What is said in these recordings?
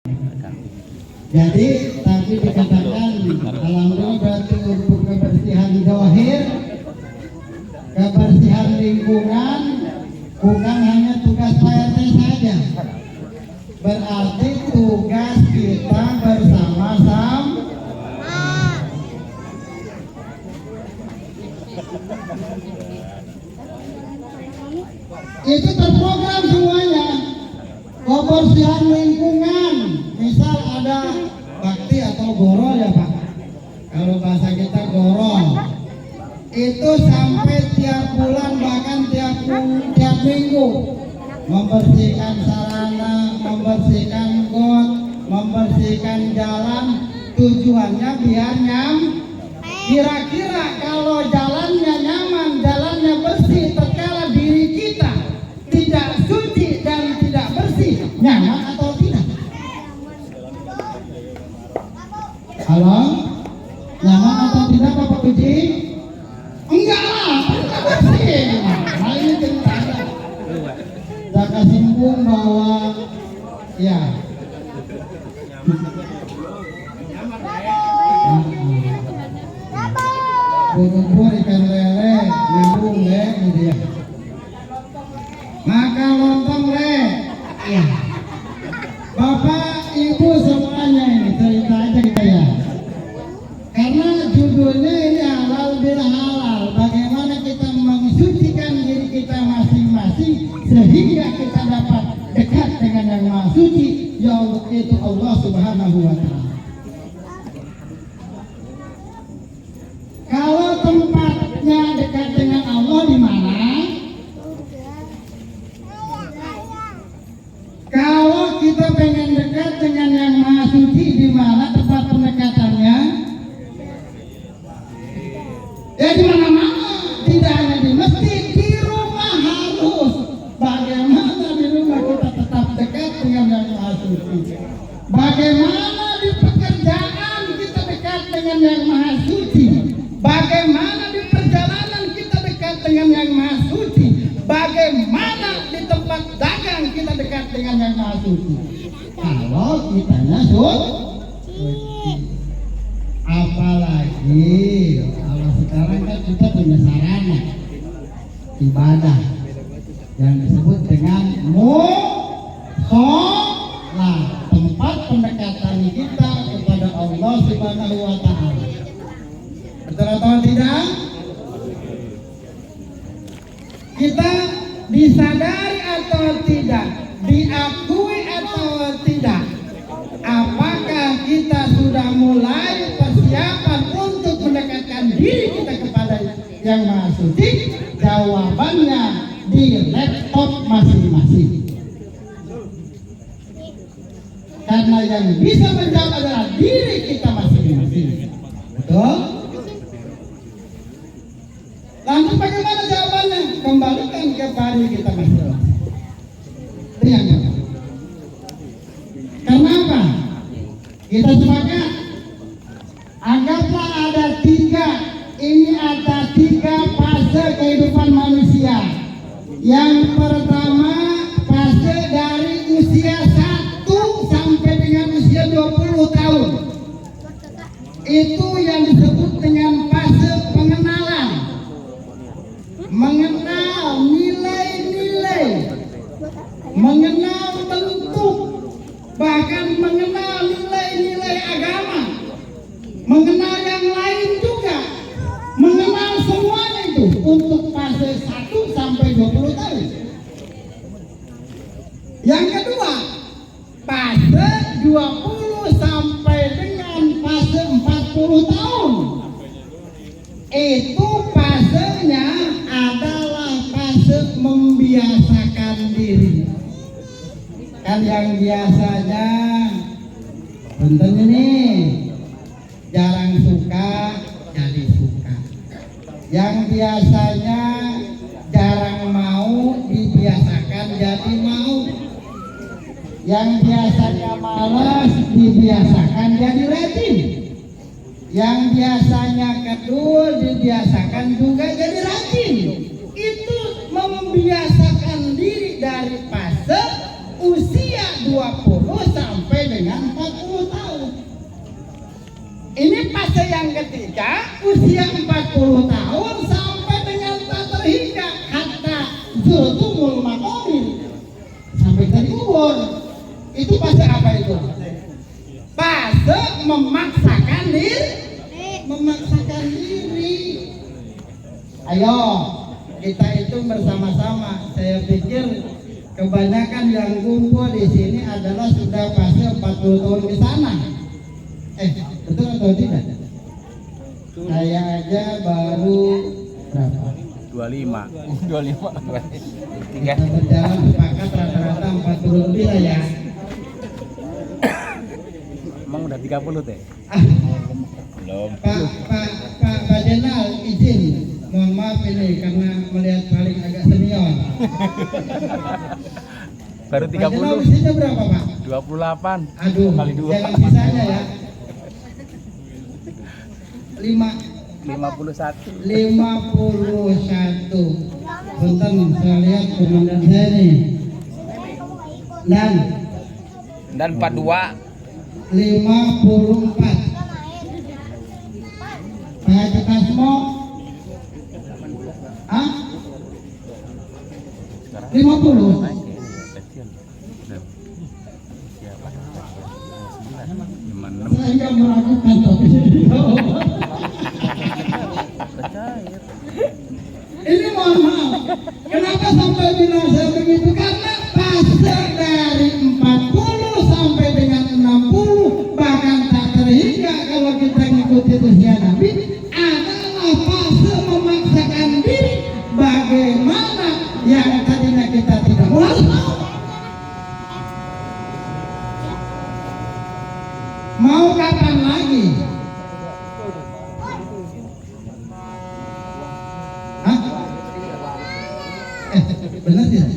Jadi tadi dikatakan alhamdulillah berarti untuk kebersihan zahir, kebersihan lingkungan bukan hanya tugas PRT saja. Berarti tugas kita bersama-sama. Itu terprogram semuanya. Kebersihan lingkungan, misal ada bakti atau goro ya Pak, kalau bahasa kita goro, itu sampai tiap bulan bahkan tiap minggu membersihkan sarana, membersihkan got, membersihkan jalan. Tujuannya biar kira-kira kalau jalannya nyaman, jalannya bersih, terkala diri kita tidak suci dan tidak bersih, nyaman atau tidak? Halo? Nyaman atau tidak Bapak Puji? Enggak lah, enggak bersih. Nah ini ceritanya. Jaka simpung bahwa ya bubur ikan lele, nyambung le, gitu ya. Maka lontong le, ya. Bapak Ibu semuanya ini cerita aja kita ya. Karena judulnya ini halal bila halal. Bagaimana kita mensucikan diri kita masing-masing sehingga kita dapat dekat dengan yang Maha Suci, yaitu Allah Subhanahu wa Ta'ala. Kalau tempatnya dekat dengan Allah di mana? Kalau kita pengen dekat dengan yang Maha Suci di mana tempat pendekatannya? Ya di mana-mana, tidak hanya di masjid, di rumah harus. Bagaimana di rumah kita tetap dekat dengan yang Maha Suci? Bagaimana di pekerjaan kita dekat dengan yang Maha Suci? Bagaimana di perjalanan kita dekat dengan yang Maha Suci? Bagaimana di tempat dagang kita dekat dengan yang Maha Suci? Kalau kitanya suci. Apalagi kalau sekarang kan kita punya sarana ibadah yang disebut dengan musola, tempat pendekatan kita kepada Allah Subhanahu wa Ta'ala. Betul atau tidak? Kita disadari atau tidak, diakui atau tidak, apakah kita sudah mulai persiapan untuk mendekatkan diri kita kepada yang Maha Suci? Jawabannya di laptop masing-masing. Karena yang bisa menjawab adalah diri kita masing-masing. Betul? Lantas bagaimana jawabannya? Kembalikan kepada kita masing-masing. Itu yang pertama. Karena apa? Kita sepakat. Anggaplah ada tiga fase kehidupan manusia. Yang pertama fase dari usia 1 sampai dengan usia 20 tahun. Itu yang disebut dengan fase pengenalan. Mengenal nilai-nilai, mengenal bentuk, bahkan mengenal nilai-nilai agama, mengenal yang lain juga, mengenal semuanya itu untuk fase 1 sampai 20 tahun. Yang kedua, fase 20 sampai dengan fase 40 tahun. Itu fasenya adalah fase membiasakan diri. Kan yang biasanya punten ini jarang suka jadi suka. Yang biasanya jarang mau dibiasakan jadi mau. Yang biasanya malas dibiasakan jadi rajin. Yang biasanya kedul dibiasakan juga jadi rajin. Itu membiasakan diri dari fase usia 20 sampai dengan 40 tahun. Ini fase yang ketiga, usia 40 tahun sampai dengan tak terhingga hatta zultumul maqamir, sampai dari kubur. Itu fase apa itu? Fase memaksakan diri. Ayo kita itu bersama-sama. Saya pikir kebanyakan yang kumpul di sini adalah sudah fase 40 tahun ke sana. Betul atau tidak? Saya aja baru berapa? 25. Kita berjalan sepakat rata-rata 40 lebih lah ya. Emang udah 30 teh? Belum. Pak Jenal izin, mohon maaf ini karena melihat paling agak senior. Baru 30. Pak Jenal usianya berapa Pak? 28. Aduh, kali 2. jangan sisanya ya. 51. Bentar saya lihat komandan saya nih. Dan 42. 54. Pak Haji Kasmo, 50. Saya meragukan tapi ini mohon maaf. Kenapa sampai bilang saya begitu? Karena fase dari 40 sampai dengan 60 bahkan tak terhingga kalau kita mengikuti usia Nabi adalah fase memaksakan diri. Bagaimana yang tadinya kita tidak mau. Mau kapan lagi? Hah? Benar tidak?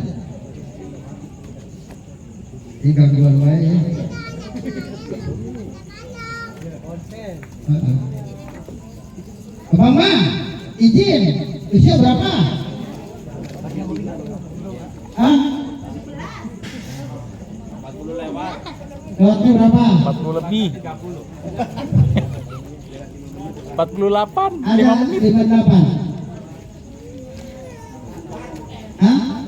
Tiga bulan lagi ya. Mama, izin. Usia berapa? Hah? 40 lewat. Waktu berapa? 40 lebih. 48. Ada 5 menit. 58. Hah?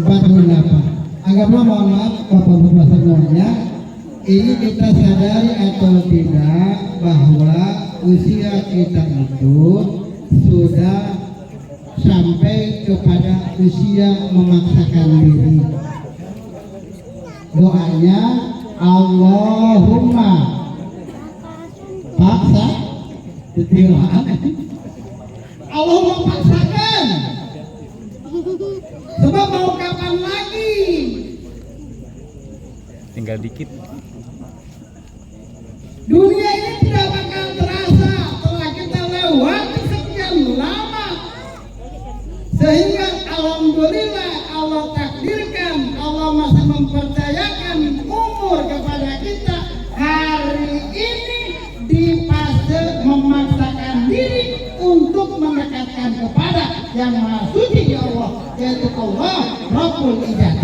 48. Anggaplah mohon maaf Bapak-bapak semuanya, ini kita sadari atau tidak bahwa usia kita itu sudah sampai kepada usia memaksakan diri. Doanya Allahumma paksa ketilaan. Allahumma paksakan. Sebab mau kapan lagi? Tinggal dikit. Dunia ini tidak bakal terasa setelah kita lewati sekian lama. Sehingga alhamdulillah Allah takdirkan, Allah masih mempercayakan umur kepada kita hari ini di fase memaksakan diri untuk mendekatkan kepada yang Maha Suci ya Allah, yaitu Allah Rabbul Izzah.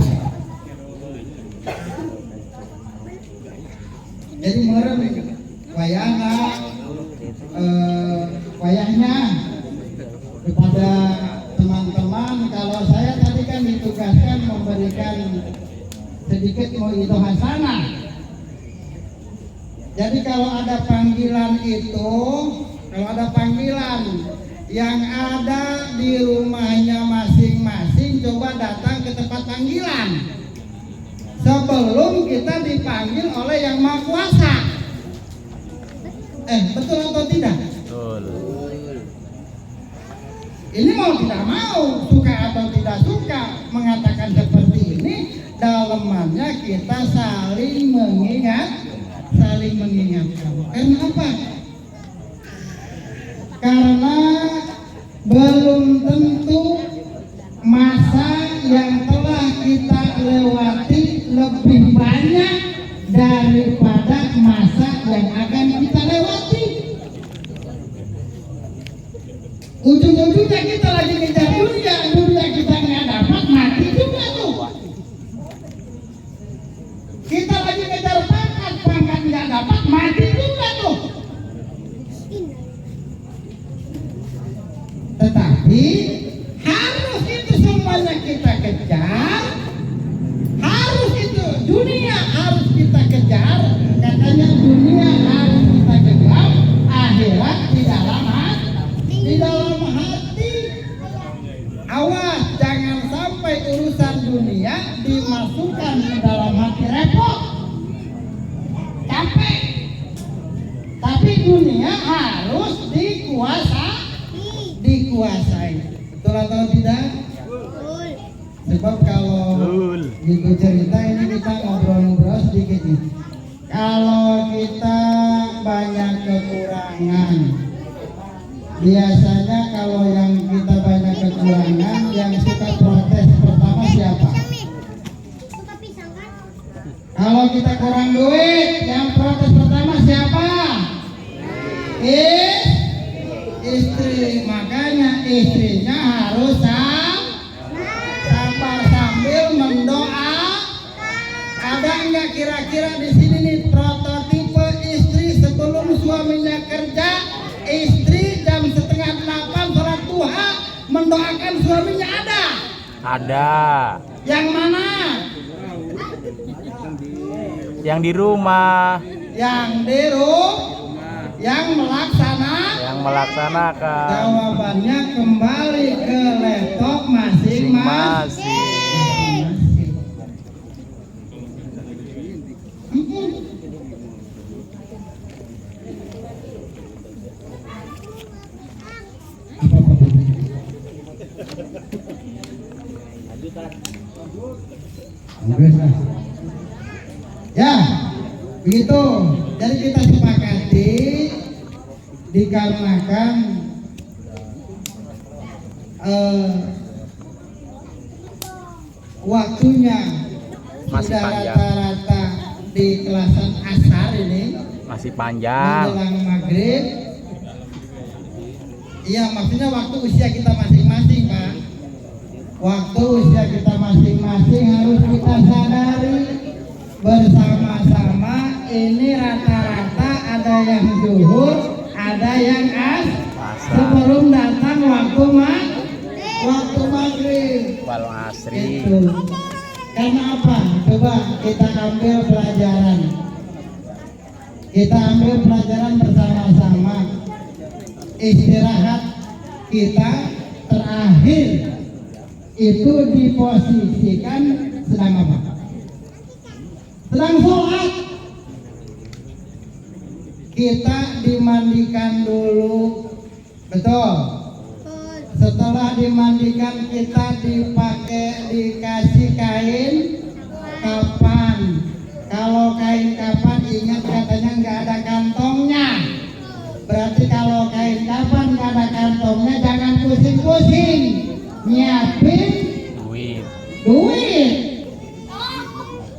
Jadi meren wayahnya kepada teman-teman. Kalau saya tadi kan ditugaskan memberikan sedikit mau'idhah hasanah. Jadi kalau ada panggilan itu, kalau ada panggilan yang ada di rumahnya masing-masing, coba datang ke tempat panggilan sebelum kita dipanggil oleh Yang Maha Kuasa. Betul atau tidak? Betul. Ini mau tidak mau, suka atau tidak suka, mengatakan seperti ini, dalamannya kita saling mengingatkan. Karena apa? Karena belum tentu masa yang telah kita lewati lebih banyak daripada masa yang akan kita lewati. Ujung-ujungnya kita lagi ngejar dunia kita nggak dapat, mati juga tuh. dapat mati juga tuh. Tetapi harus itu semuanya kita kejar, harus itu dunia harus kita kejar. Katanya dunia harus kita kejar, akhirat di dalam hati, di dalam hati. Awas jangan sampai urusan dunia dimasukkan ke dalam hati, repot, capek. Tapi dunia harus dikuasai. Betul atau tidak? Sebab kalau gitu cerita ini kita ngobrol-ngobrol sedikit nih. Kalau kita banyak kekurangan, biasanya kalau yang kita banyak kekurangan, yang suka protes pertama siapa? Kalau kita kurang duit, yang protes pertama siapa? Istri. Makanya istrinya harus sabar sambil mendoa. Ada nggak kira-kira di sini nih prototipe istri sebelum suaminya kerja? Istri jam 7:30 sholat duha mendoakan suaminya ada? Ada. Yang mana? Yang di rumah. Yang di rumah. Yang melaksanakan. Jawabannya kembali ke laptop masing-masing. Ya, begitu. Jadi kita sepakati dikarenakan waktunya masih sudah panjang. Rata-rata di kelasan asar ini Masih panjang. menjelang maghrib. Iya, maksudnya waktu usia kita masing-masing, Pak. Waktu usia kita masing-masing harus kita sadari bersama-sama. Ini rata-rata ada yang zuhur, ada yang sebelum datang waktu maghrib. Wal asri. Itu. Karena apa? Coba kita ambil pelajaran. Kita ambil pelajaran bersama-sama. Istirahat kita terakhir itu diposisikan sedang apa? Sedang sholat. Kita dimandikan dulu, betul. Setelah dimandikan kita dikasih kain kapan. Kalau kain kapan ingat katanya nggak ada kantongnya. Berarti kalau kain kapan nggak ada kantongnya jangan pusing-pusing. Nyiapin duit.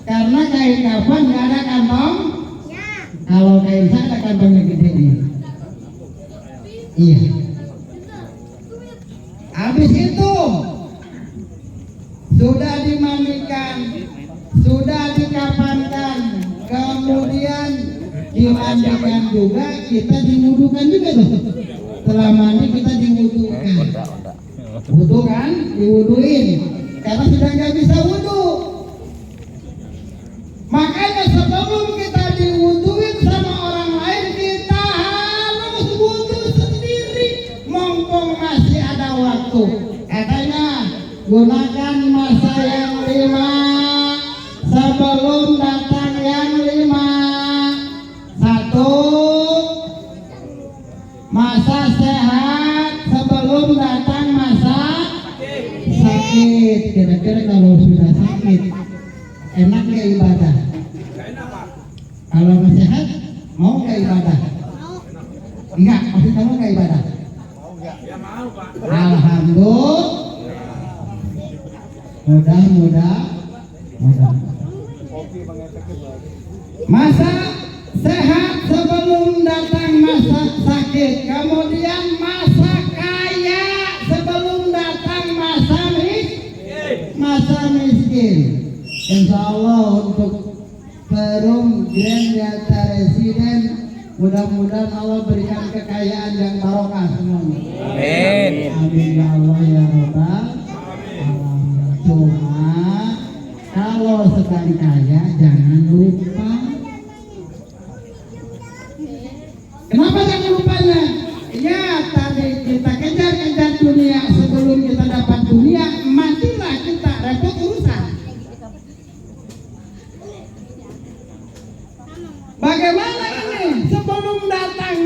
Karena kain kapan nggak ada kantong. Kalau kain saya ada kantongnya gede nih. Iya. Habis itu sudah dimandikan, sudah dikafankan, kemudian dimandikan juga, kita diwudukan juga tuh. Selama ini kita diwudukan. Wudu kan, diwuduin. Karena sudah nggak bisa wudu. Makanya sebelum kita diwuduin sama orang lain, kita harus wudu sendiri. Mumpung masih ada waktu. Katanya gunakan masa yang 5 sebelum datang yang 5. 1. Masa sehat sebelum datang masa sakit. Kira-kira kalau sudah sakit enak nggak ibadah? Kalau masih sehat mau nggak ibadah? Enggak, maksud kamu nggak ibadah? Alhamdulillah. Mudah. Masa sehat sebelum datang masa sakit. Kemudian masa kaya sebelum datang masa miskin. Insya Allah untuk perum Grandiata Residen. Mudah-mudahan Allah berikan kekayaan yang barokah semuanya. Amin. Amin ya Allah ya Rabbal alamin. Cuma kalau sedang kaya jangan lupa. Kenapa jangan lupanya? Ya tadi kita kejar-kejar dunia, sebelum kita dapat dunia matilah kita, repot urusan. Bagaimana ini sebelum datang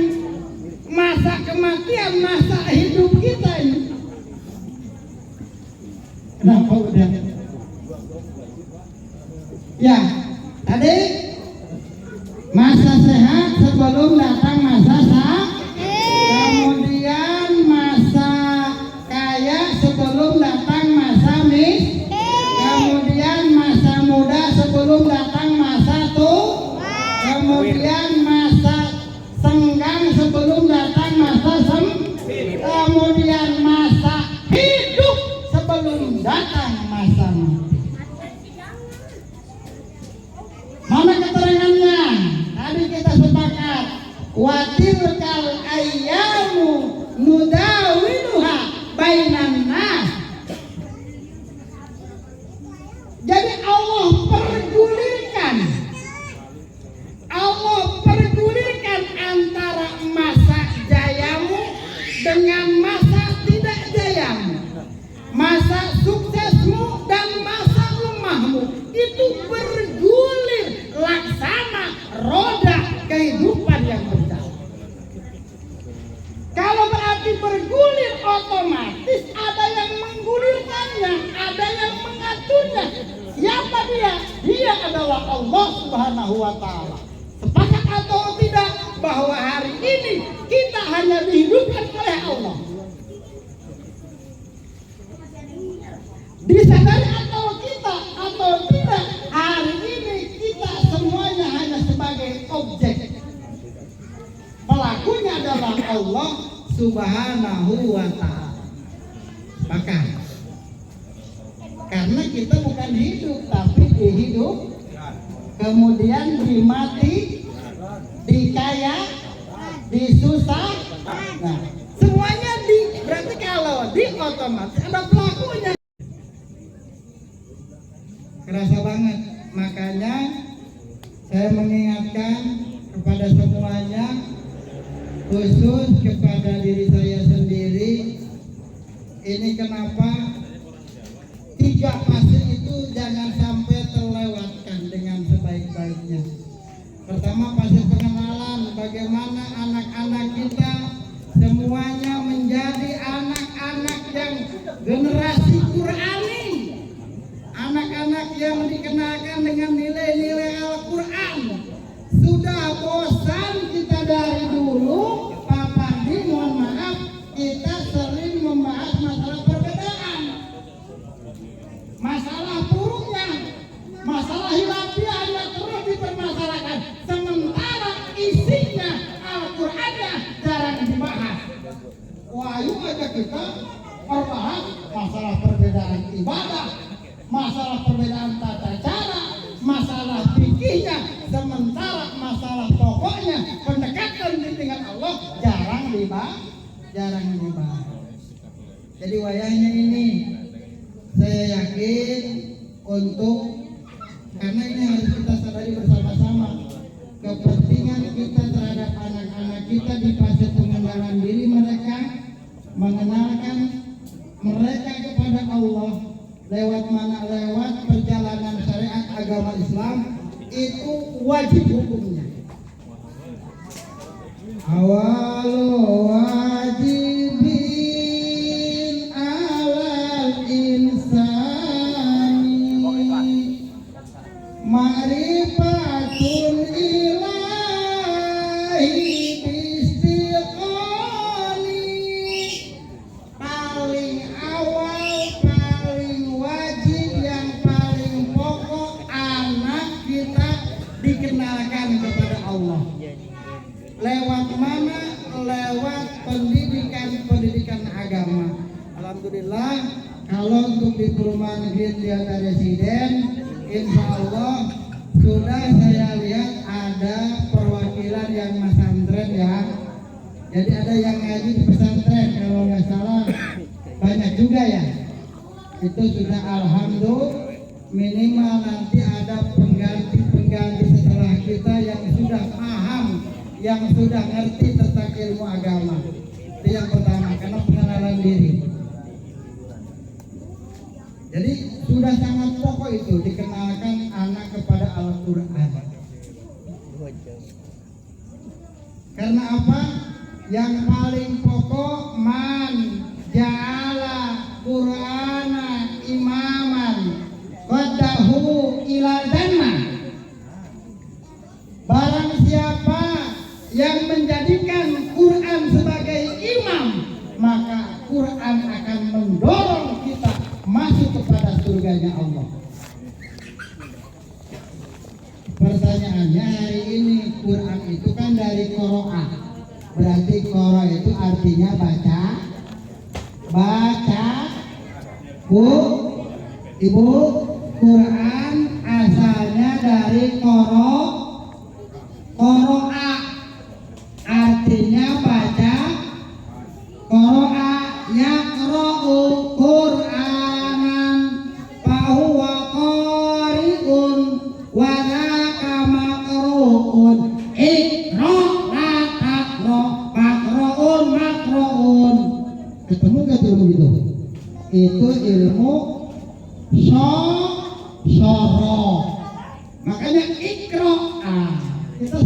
masa kematian, masa hidup kita ini? Kenapa udah? Ya, tadi masa sehat sebelum datang masa sakit, kemudian masa kaya sebelum datang masa miskin, kemudian masa muda sebelum datang masa tua, kemudian masa senggang sebelum datang masa sempit, kemudian masa hidup sebelum datang masa mati. Mana keterangannya? Tadi kita sepakat watilkal ayyamu nudawiluha bainan nas. Jadi Allah pergulirkan antara masa jayamu dengan masa tidak jayamu, masa suksesmu dan masa lemahmu. Itu bergulir laksana roda kehidupan yang berjalan. Kalau berarti bergulir, otomatis ada yang menggulirkannya, ada yang mengaturnya. Siapa dia? Dia adalah Allah Subhanahu wa Ta'ala. Sepakat atau tidak bahwa hari ini kita hanya dihidupkan oleh Allah? Disadari atau tidak, hari ini kita semuanya hanya sebagai objek. Pelakunya adalah Allah Subhanahu wa Ta'ala. Maka karena kita bukan hidup tapi dihidup, kemudian dimati, dikaya, disusah. Nah, semuanya berarti kalau di otomatis ada pelakunya. Kerasa banget, makanya saya mengingatkan kepada semuanya, khusus kepada diri saya sendiri. Ini kenapa 3 fase itu jangan sampai terlewatkan dengan sebaik-baiknya. Pertama, fase pengenalan, bagaimana anak-anak kita semuanya menjadi anak-anak yang generasi Qurani, anak-anak yang dikenalkan dengan nilai-nilai Al-Quran. Sudah bosan kita dari dulu, Pak Pandi, mohon maaf, kita sering membahas masalah perbedaan, masalah buruknya, masalah hilafiah yang terus dipermasalahkan, sementara isinya Al-Qurannya jarang dibahas. Wah, ayo aja kita membahas masalah perbedaan ibadah, masalah perbedaan tata cara, masalah fikihnya, sementara masalah pokoknya pendekatan dengan Allah jarang dibahas. Jadi wayahnya ini saya yakin karena ini harus kita sadari bersama-sama, kepentingan kita terhadap anak-anak kita di fase pengenalan diri mereka, mengenalkan mereka kepada Allah lewat mana? Lewat perjalanan syariat agama Islam, itu wajib hukumnya. Awalu wajibin alal insani ma'rifatun ilahi bistiqani. Paling awal, paling wajib, yang paling pokok, anak kita dikenalkan kepada Allah. Lewat mana? Lewat pendidikan agama. Alhamdulillah, kalau untuk di perumahan Grandiata Residen, insya Allah sudah saya lihat ada perwakilan yang pesantren ya. Jadi ada yang ngaji di pesantren kalau nggak salah banyak juga ya. Itu sudah alhamdulillah, minimal nanti ada pengganti setelah kita yang sudah paham, yang sudah ngerti tentang ilmu agama. Itu yang pertama, karena pengenalan diri. Jadi sudah sangat pokok itu dikenalkan anak kepada Al-Quran. Karena apa? Yang paling pokok man ja'ala Qur'ana imaman qaddahu ila jannah. Barang siapa yang menjadikan Quran sebagai imam, maka Quran akan mendorong kita masuk kepada surganya Allah. Pertanyaannya hari ini, Quran itu kan dari Qoro'ah. Berarti Qoro itu artinya baca. Ibu, Quran asalnya dari Qoro'ah. Artinya baca. Qoro'ah yaqra'u Qur'anan fahuwa qari'un wa dzaka maqru'un. Iqra la taqra maqru'un. Ketemu gak tuh begitu? Itu ilmu syara. Makanya ikra. Kita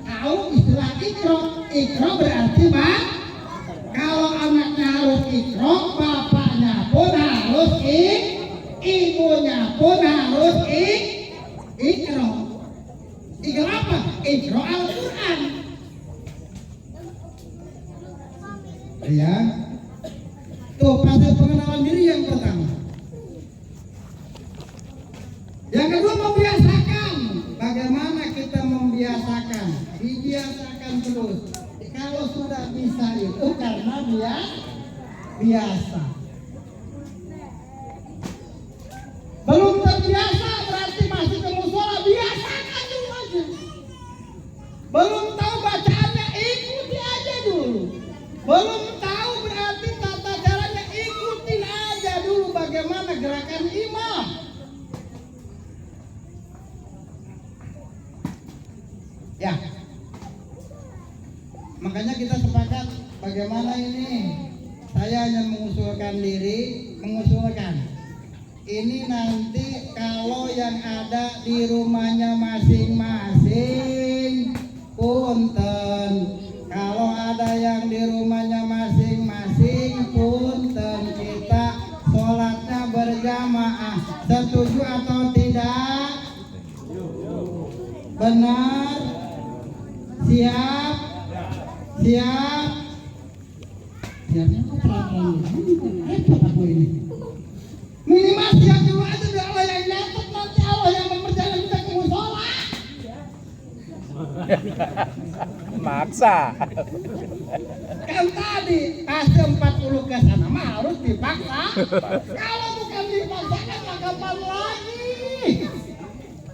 tahu istilah ikra. Ikra berarti kalau anaknya harus ikra, bapaknya pun harus ibunya pun harus ikra. Ikra apa? Ikra Al-Quran. Ya. Tuh pada pengenalan diri yang pertama. Yang kedua, membiasakan. Bagaimana kita membiasakan? Dibiasakan terus. Kalau sudah bisa itu karena biasa. Belum terbiasa berarti masih ke musola, biasakan dulu aja. Belum tahu bacaannya, ikuti aja dulu. Belum tahu berarti tata caranya, ikutin aja dulu bagaimana gerakan imam. Ya. Makanya kita sepakat bagaimana ini. Saya hanya mengusulkan. Ini nanti kalau yang ada di rumahnya masing-masing, punten. Kalau ada yang di rumahnya masing-masing, punten, kita sholatnya berjamaah. Setuju atau tidak? Benar? Siap? Siapnya kok pelan-pelan repot aku ini. Minimal siap dulu aja, biar Allah yang nyatet, nanti Allah yang memperjalan kita ke musola. Maksa. Kan tadi kasih 40 ke sana mah harus dipaksa. Kalau bukan dipaksakan maka kapan lagi?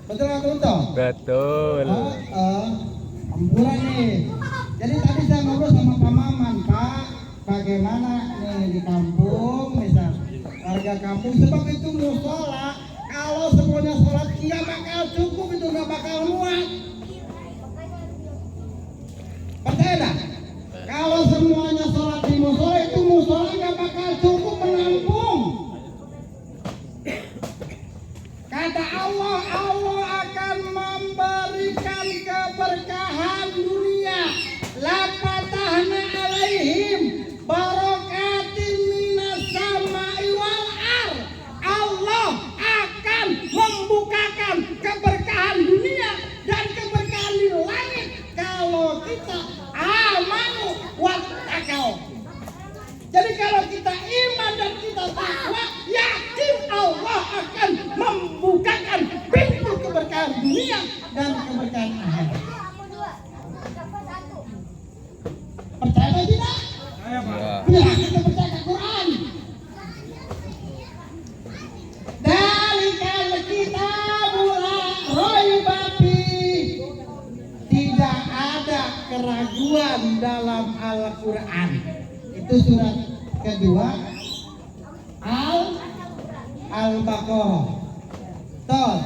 Betul atau betul? Betul. Ambulan nih. Jadi tadi saya ngobrol sama Pak Maman, Pak, bagaimana nih di kampung, misal warga kampung, sebab itu musola, kalau semuanya sholat nggak bakal cukup, itu nggak bakal muat. Percaya dah? Kalau semuanya sholat di musola, itu musola nggak bakal cukup menampung. Kata Allah, Allah akan memberikan keberkahan dunia. La fatahna alaihim barakatin minas sama'i wal ar. Allah akan membukakan keberkahan dunia dan keberkahan di langit kalau kita amanu wattaqau. Jadi kalau kita iman dan kita takwa, yakin Allah akan membukakan pintu keberkahan dunia dan keberkahan akhirat. Percaya atau tidak? Ya, kita percaya Quran. Dalikal kitabul la raiba dalam Al-Quran. Itu surat kedua Al-Baqarah. Tol.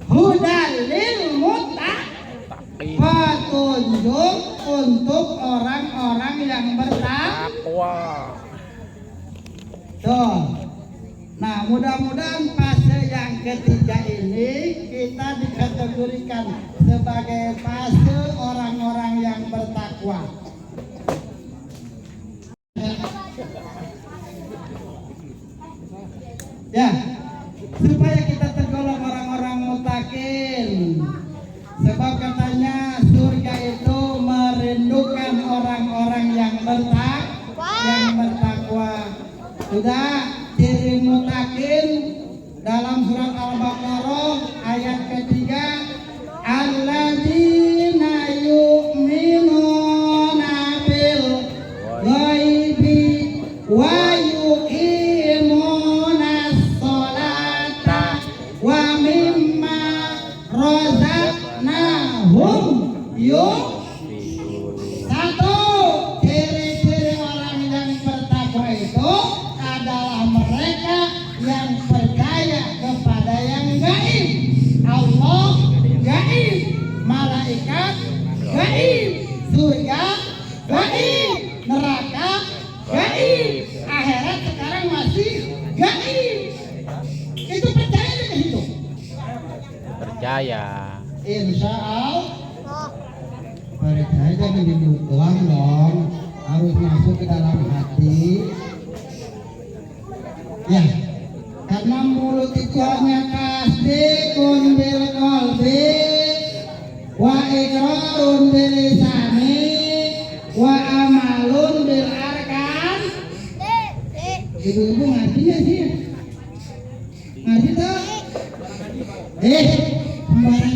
Hudalil muttaqin. Petunjuk untuk orang-orang yang bertakwa. Tuh. Nah, mudah-mudahan fase yang ketiga ini kita dikategorikan sebagai fase orang-orang yang bertakwa. Ya, supaya kita tergolong orang-orang muttaqin. Sebab katanya surga itu merindukan orang-orang yang bertakwa. Sudah ciri muttaqin dalam surat Al-Baqarah ayat ketiga, alladzina yu'minuna bil ghaibi wa yuqimunas sholata wa mimma razaqnahum Satu ciri-ciri orang yang bertakwa itu adalah mereka yang percaya kepada yang gaib. Allah gaib, malaikat gaib, surga gaib, neraka gaib, akhirat sekarang masih gaib. Itu percaya dengan itu? Percaya. Insya Allah. Percaya jangan dibutuhan dong, harus masuk ke dalam hati. Ya, karena mulut itu hanya tasdikun bil qalbi wa iqrarun bil lisani wa amalun bil arkan. Ibu-ibu ngerti nggak sih? Ngerti toh? Sembarangan,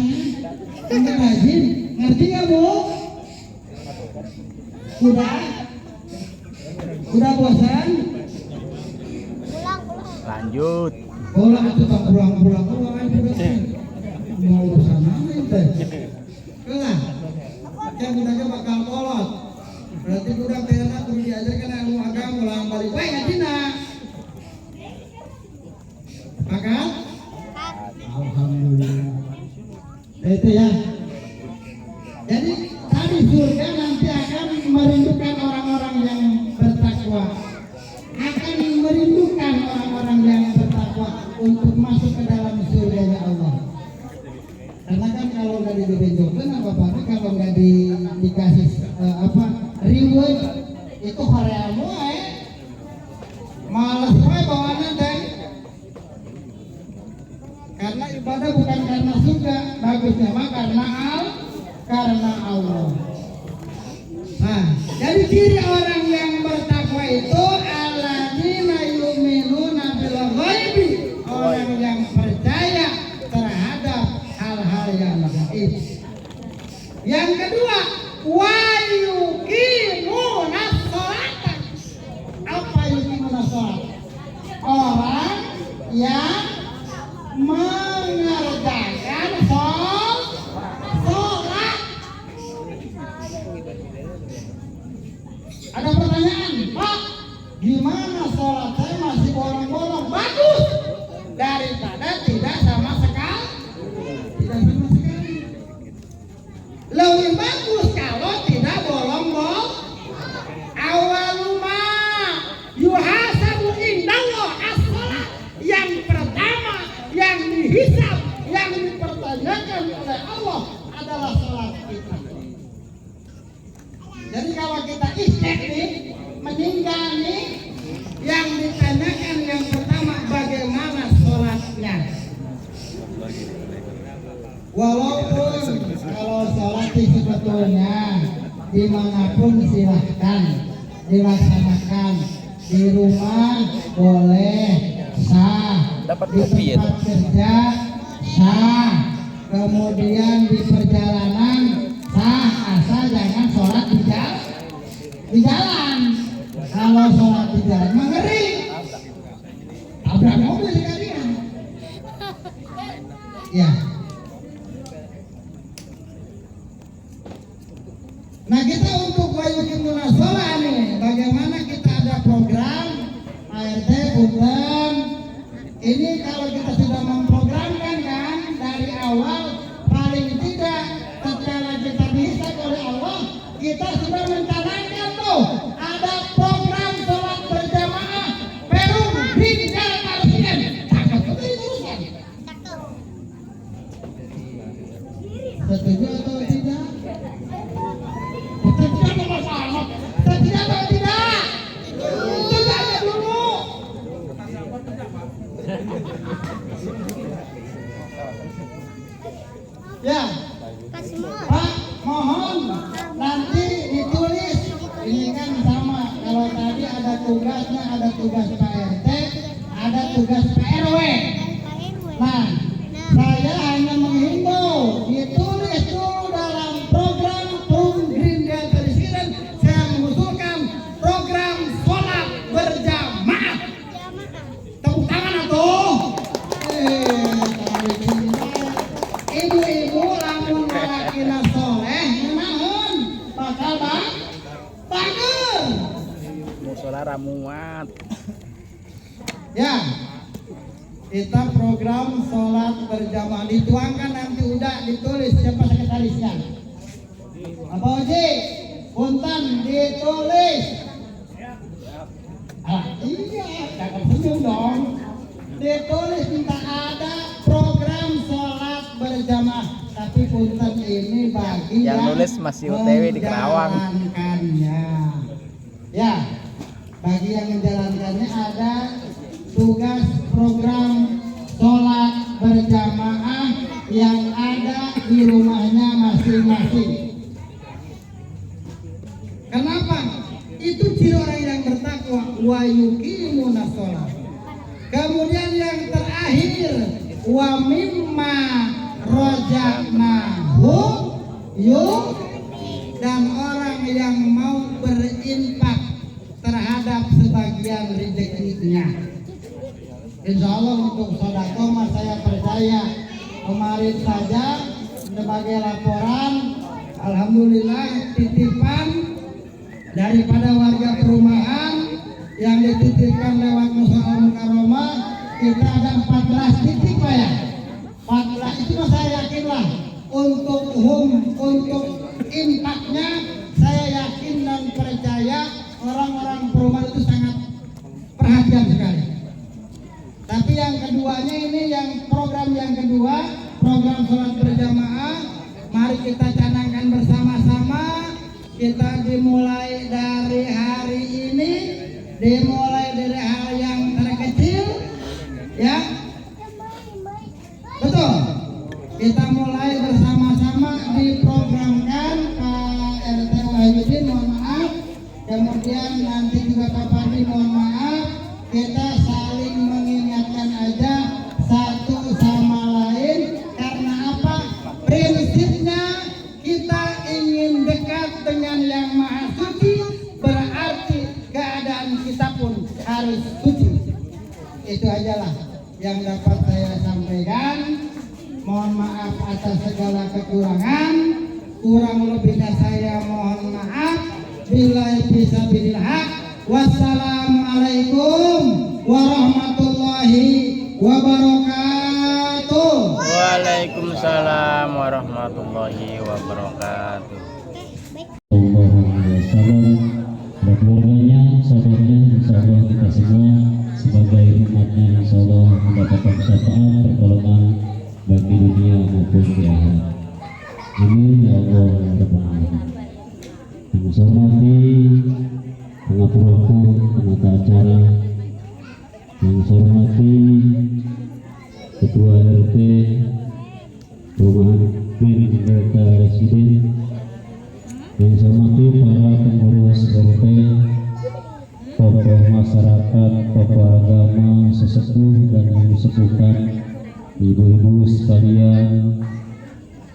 enggak rajin. Ngerti nggak Bu? Udah bosan? Lanjut. Bola itu tak pulang aja mau urusan apa itu? Kelah, yang budaknya bakal kolot. Berarti budak teena kudu diajarkan ilmu agama ulang balik bae ngatina. Makan? Alhamdulillah. Itu ya. Jadi tadi surga nanti akan merindukan orang-orang yang bertakwa. Akan merindukan orang-orang yang bertakwa untuk masuk ke dalam surga Allah. Karena kan kalau nggak dibenjokan apa-apa, kalau nggak dikasih reward itu horeamu malas wae bawaannya teh. Karena ibadah bukan karena surga, bagusnya mah karena Allah. Nah, jadi ciri orang yang bertakwa itu alladzina yu'minuna bil ghaibi, orang yang percaya terhadap hal-hal yang gaib. Yang kedua, wa yuqimunas sholata. Apa yuqimunas sholat? Orang yang mengerjakan sholat. Ada pertanyaan, Pak, gimana sholat saya masih bolong-bolong? Bagus daripada tidak sama sekali. Lebih bagus kalau tidak bolong-bolong. Awaluma yuhasabu indallah as-sholat. Yang pertama yang dihisab, yang dipertanyakan oleh Allah adalah sholat kita. Jadi kalau kita istek nih, meninggal nih, yang ditanyakan yang pertama bagaimana sholatnya. Walaupun kalau sholat sebetulnya dimanapun silahkan dilaksanakan, di rumah boleh sah, di tempat kerja sah, kemudian di perjalanan sah, asal jangan sholat di jalan. Kalau sholat di jalan mengeri, tabrak mobil sekalian. Ya. Nah kita untuk Wayuki Munasola nih, bagaimana kita ada program ART Punten. Ini kalau kita sudah memprogramkan kan dari awal, paling tidak tatkala kita bisa oleh Allah, kita sudah mencanangkan tuh ada program sholat berjamaah Perum Rinjal Presiden. Cakep betul itu urusan. Setuju atau tidak? Setuju atau masalah? Setuju atau tidak? Setuju aja dulu. Ya, Pak, mohon nanti ditulis. Ini kan sama. Kalau tadi ada tugasnya, ada tugas Pak RT, ada tugas Pak RW. Nah, saya hanya menghimbau ditulis dulu dalam program Perum Rinjal Presiden. Saya mengusulkan program sholat berjamaah. Tepuk tangan atuh. Ibu-ibu lamun lakina soleh naon bakal bager. Musola ramuan. Ya, kita program sholat berjamaah dituangkan nanti udah ditulis siapa sekretarisnya. Apa Oji? Punten ditulis. Iya, jangan senyum dong. Ditulis minta ada program sholat berjamaah. Tapi punten ini bagi Yang nulis masih UTW di Kerawang. menjalankannya. Ya, bagi yang menjalankannya ada tugas program sholat berjamaah yang ada di rumahnya masing-masing. Kenapa? Itu ciri orang yang bertakwa, wa yuqimuna sholat. Kemudian yang terakhir, wa mimma razaqnahu dan orang yang mau berinfak terhadap sebagian rezekinya. Insya Allah untuk sodako mas saya percaya kemarin saja sebagai laporan, alhamdulillah titipan daripada warga perumahan yang dititipkan lewat Musola Mukarramah kita ada 14 titik Pak ya. 14 itu saya yakinlah untuk impaknya saya yakin dan percaya orang-orang perumahan itu sangat perhatian sekali. Tapi yang keduanya ini yang program yang kedua, program sholat berjamaah, mari kita canangkan bersama-sama. Kita dimulai dari hari ini, dimulai dari hal yang terkecil, ya, betul. Kita mulai bersama-sama diprogramkan Pak RT Wahyudin, mohon maaf. Kemudian nanti juga Pak Pandi, mohon maaf. Kita saling mengingatkan aja satu sama lain. Karena apa? Prinsipnya kita ingin dekat dengan Yang Maha Suci, berarti keadaan kita pun harus suci. Itu ajalah yang dapat saya sampaikan. Mohon maaf atas segala kekurangan. Kurang lebihnya saya mohon maaf. Billahi fisabilillah. Wassalamualaikum warahmatullahi wabarakatuh. Waalaikumsalam warahmatullahi wabarakatuh. Dan keluarganya, sahabatnya, insya Allah kita semua sebagai umatnya insya Allah mendapatkan syafaat pertolongan bagi dunia maupun di akhirat. Amin ya Allah ya Rabbal Alamin. Yang saya hormati pengatur waktu, penata acara, yang saya hormati Ketua RT Perumahan Rinjal Presiden, yang saya hormati para pengurus RT, tokoh masyarakat, tokoh agama, sesepuh dan yang disepuhkan, ibu-ibu sekalian,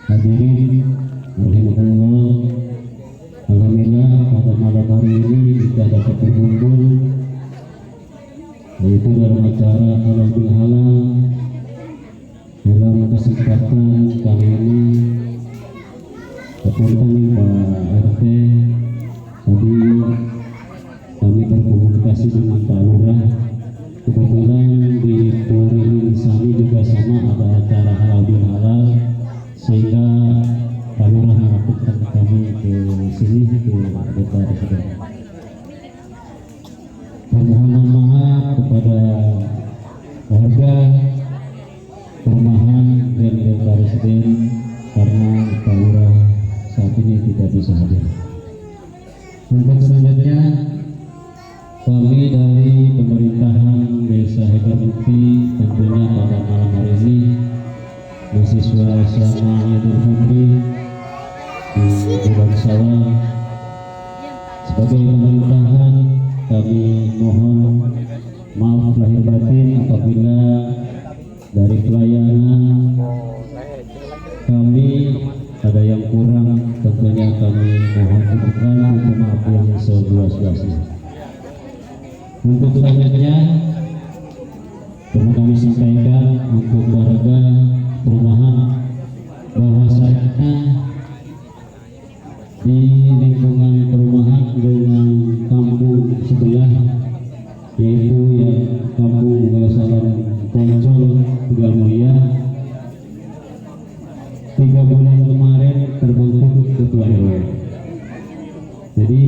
hadirin rahimahullah. Alhamdulillah pada malam hari ini kita dapat berkumpul yaitu dalam acara halal bihalal. Dalam kesempatan kali ini kepunten Pak RT Idul Fitri di bulan Syawal. Sebagai pemerintahan, kami mohon maaf lahir batin apabila dari pelayanan kami ada yang kurang, tentunya kami mohon maaf yang seluas-luasnya. Untuk selanjutnya perlu kami sampaikan untuk warga perumahan bahwasanya di lingkungan perumahan dengan kampung sebelah, yaitu yang kampung Gasalan Poncol Tegal Mulia, 3 bulan kemarin terbentuk ketua RW. Jadi